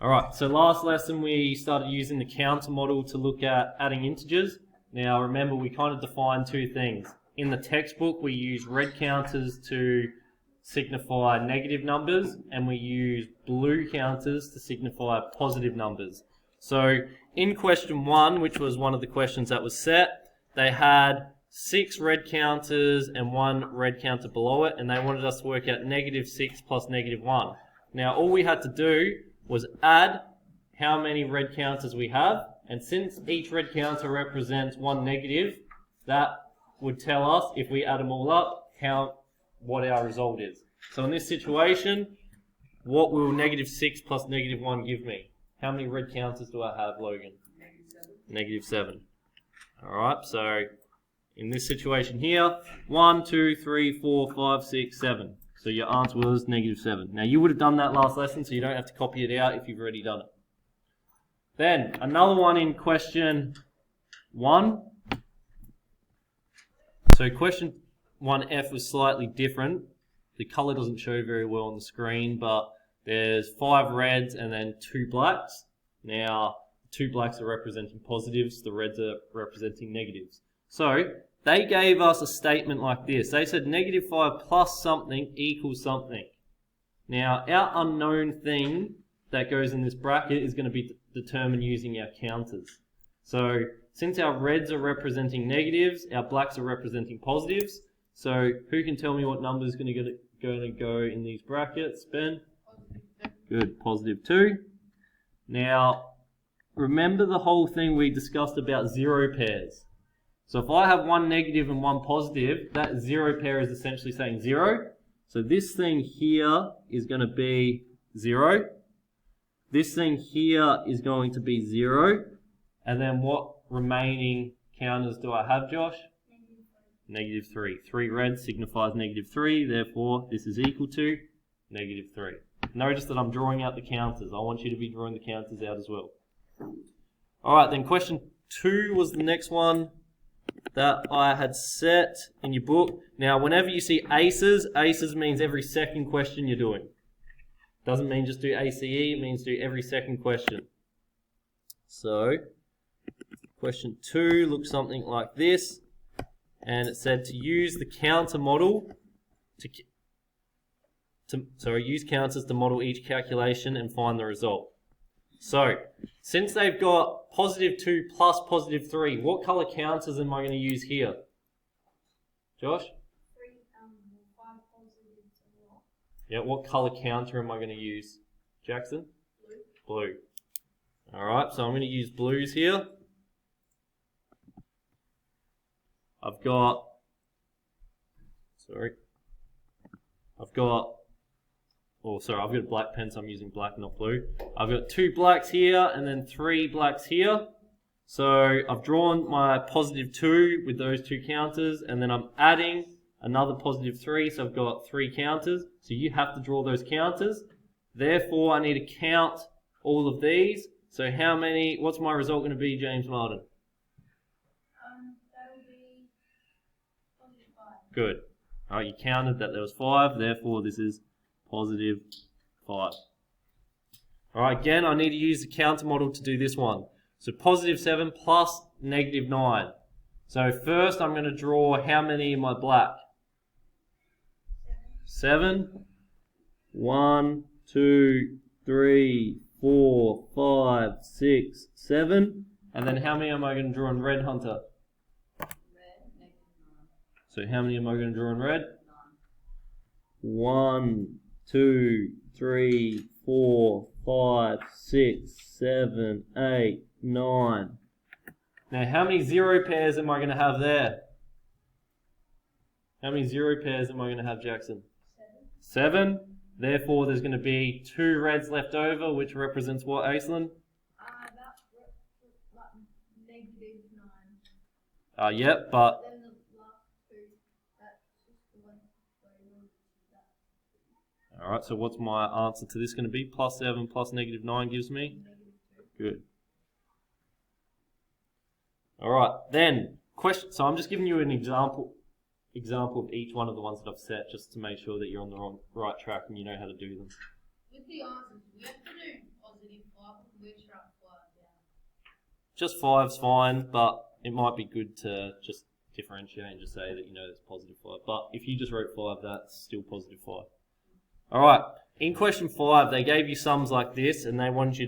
Alright, so last lesson we started using the counter model to look at adding integers. Now remember, we kind of defined two things. In the textbook we use red counters to signify negative numbers, and we use blue counters to signify positive numbers. So in question 1, which was one of the questions that was set, they had 6 red counters and 1 red counter below it, and they wanted us to work out -6 plus -1. Now all we had to do was add how many red counters we have, and since each red counter represents one negative, that would tell us, if we add them all up, what our result is. So in this situation, what will -6 plus -1 give me? How many red counters do I have, Logan? -7. Alright, so in this situation here, 1, 2, 3, 4, 5, 6, 7. So your answer was -7. Now you would have done that last lesson, so you don't have to copy it out if you've already done it. Then another one in question 1. So question 1F was slightly different. The colour doesn't show very well on the screen, but there's 5 reds and then 2 blacks. Now 2 blacks are representing positives, the reds are representing negatives. So they gave us a statement like this. They said -5 plus something equals something. Now, our unknown thing that goes in this bracket is going to be determined using our counters. So, since our reds are representing negatives, our blacks are representing positives. So, who can tell me what number is going to go in these brackets? Ben? Good, +2. Now, remember the whole thing we discussed about 0 pairs. So if I have 1 negative and 1 positive, that 0 pair is essentially saying 0. So this thing here is going to be 0. This thing here is going to be 0. And then what remaining counters do I have, Josh? -3. 3 red signifies -3, therefore this is equal to -3. Notice that I'm drawing out the counters. I want you to be drawing the counters out as well. Alright, then question 2 was the next one that I had set in your book. Now, whenever you see aces means every second question you're doing. Doesn't mean just do ACE, it means do every second question. So, question 2 looks something like this, and it said to use the counter model use counters to model each calculation and find the result. So, since they've got +2 plus +3, what colour counters am I going to use here? Josh? 5 positives and what? Yeah, what colour counter am I going to use? Jackson? Blue. Alright, so I'm going to use blues here. I've got a black pen, so I'm using black, not blue. I've got 2 blacks here and then 3 blacks here. So I've drawn my +2 with those 2 counters, and then I'm adding another +3, so I've got 3 counters. So you have to draw those counters. Therefore, I need to count all of these. So what's my result going to be, James Martin? That'll be +5. Good. Alright, you counted that there was 5, therefore this is +5. Alright, again, I need to use the counter model to do this one. So +7 plus -9. So first I'm going to draw how many in my black? 7. 1, 2, 3, 4, 5, 6, 7. And then how many am I going to draw in red, Hunter? Red, -9. So how many am I going to draw in red? 1, 2, 3, 4, 5, 6, 7, 8, 9. Now, how many 0 pairs am I going to have there? How many 0 pairs am I going to have, Jackson? 7. Therefore, there's going to be 2 reds left over, which represents what, Aislinn? That's like -9. Yep, but Then the last 2, that's just the one where you that. alright, so what's my answer to this going to be? +7 plus -9 gives me? Good. Alright, then, question. So I'm just giving you an example of each one of the ones that I've set, just to make sure that you're on the right track and you know how to do them. With the answers, we have to do +5 just 5's fine, but it might be good to just differentiate and just say that you know it's positive 5. But if you just wrote 5, that's still positive 5. Alright, in question 5, they gave you sums like this, and they want you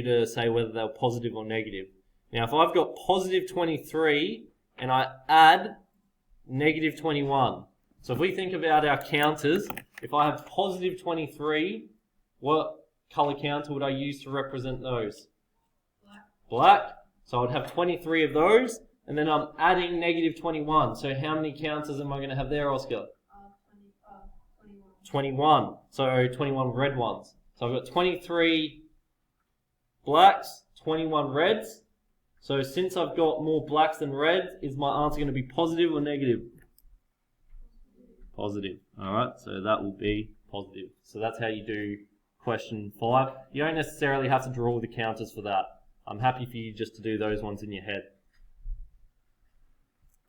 to say whether they're positive or negative. Now, if I've got positive 23, and I add negative 21. So if we think about our counters, if I have positive 23, what colour counter would I use to represent those? Black. So I'd have 23 of those, and then I'm adding negative 21. So how many counters am I going to have there, Oscar? 21. So 21 red ones. So I've got 23 blacks, 21 reds. So since I've got more blacks than reds, is my answer going to be positive or negative? Positive. Alright, so that will be positive. So that's how you do question 5. You don't necessarily have to draw all the counters for that. I'm happy for you just to do those ones in your head.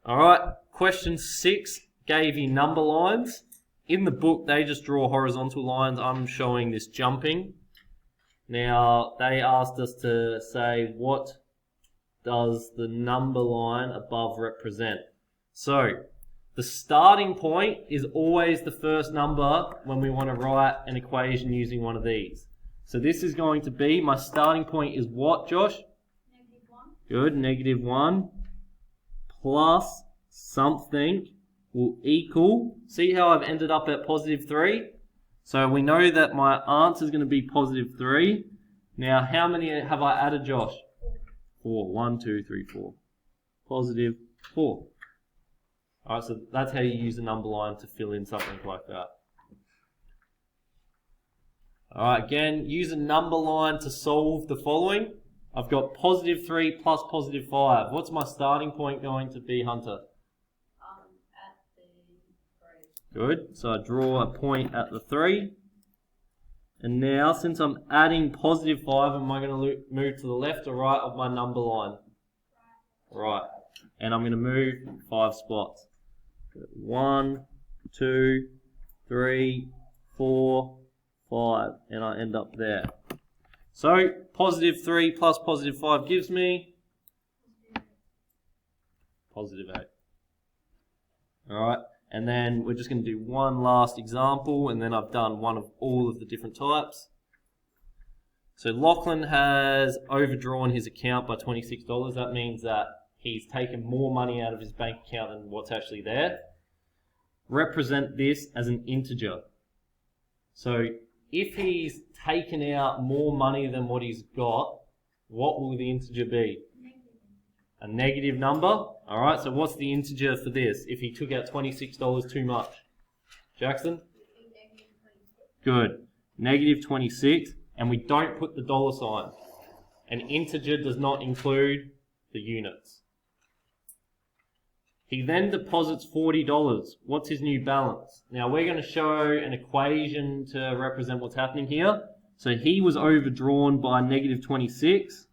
Alright, question 6 gave you number lines. In the book, they just draw horizontal lines. I'm showing this jumping. Now, they asked us to say, what does the number line above represent? So, the starting point is always the first number when we want to write an equation using one of these. So this is going to be, my starting point is what, Josh? -1. Good, -1 plus something will equal, see how I've ended up at positive 3? So we know that my answer is going to be positive 3. Now, how many have I added, Josh? 4. 1, 2, 3, 4. Positive 4. Alright, so that's how you use a number line to fill in something like that. Alright, again, use a number line to solve the following. I've got positive 3 plus positive 5. What's my starting point going to be, Hunter? At the 3. Good, so I draw a point at the 3. And now, since I'm adding positive 5, am I going to move to the left or right of my number line? Right. And I'm going to move 5 spots. 1, 2, 3, 4, 5. And I end up there. So, positive 3 plus positive 5 gives me positive 8. Alright. And then we're just going to do one last example, and then I've done one of all of the different types. So Lachlan has overdrawn his account by $26. That means that he's taken more money out of his bank account than what's actually there. Represent this as an integer. So if he's taken out more money than what he's got, what will the integer be? A negative number. Alright, so what's the integer for this if he took out $26 too much? Jackson? Good. Negative 26, and we don't put the dollar sign. An integer does not include the units. He then deposits $40. What's his new balance? Now we're going to show an equation to represent what's happening here. So he was overdrawn by negative 26,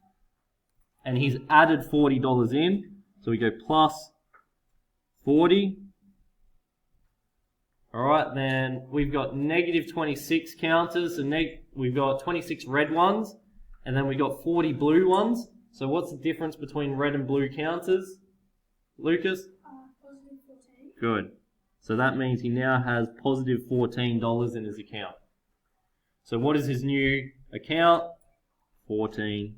and he's added $40 in. So we go plus 40. Alright, then we've got negative 26 counters. So we've got 26 red ones, and then we've got 40 blue ones. So what's the difference between red and blue counters? Lucas? Positive 14. Good. So that means he now has positive $14 in his account. So what is his new account? $14.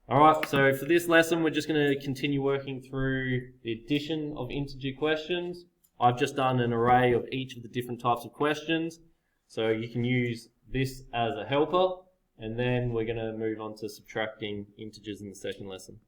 Alright, so for this lesson we're just going to continue working through the addition of integer questions. I've just done an array of each of the different types of questions, so you can use this as a helper, and then we're going to move on to subtracting integers in the second lesson.